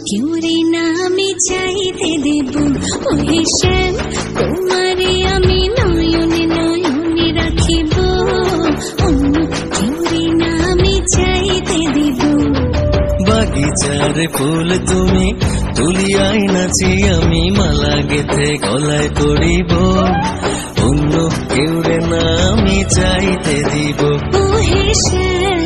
কেউ রে না আমি চাইতে দেব ওহে শ্যাম তোমারে আমি নয়নে নয়নে রাখিব অন্য কেউ রে না আমি চাইতে দেব বাগিচার ফুল তুমি তুলিয়াই নাচি আমি মালা গেথে গলায় করিব অন্য কেউ রে না আমি চাইতে দিব ওহে শ্যাম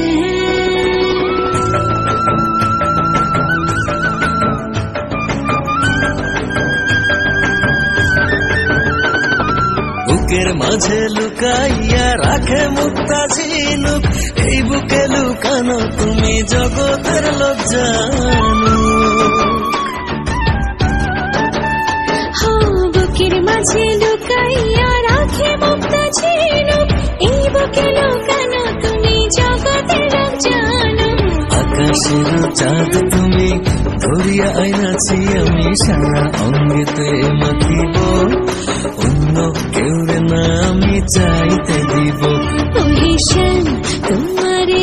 বুকের মাঝে লুকাইয়া রাখে মুক্তা ঝিনুক এই বুকে লুকানো তুমি জগতের লোক জানো বুকের মাঝে লুকাইয়া রাখে মুক্তা ঝিনুক এই বুকে লুকানো তুমি জগতের লোক জানো আকাশের চাঁদ তুমি ধরিয়া আইনাছি আমি সারা অঙ্গেতে মাখিব অন্য কেউ রে না আমি চাইতে দিব ওহে শ্যাম তোমারে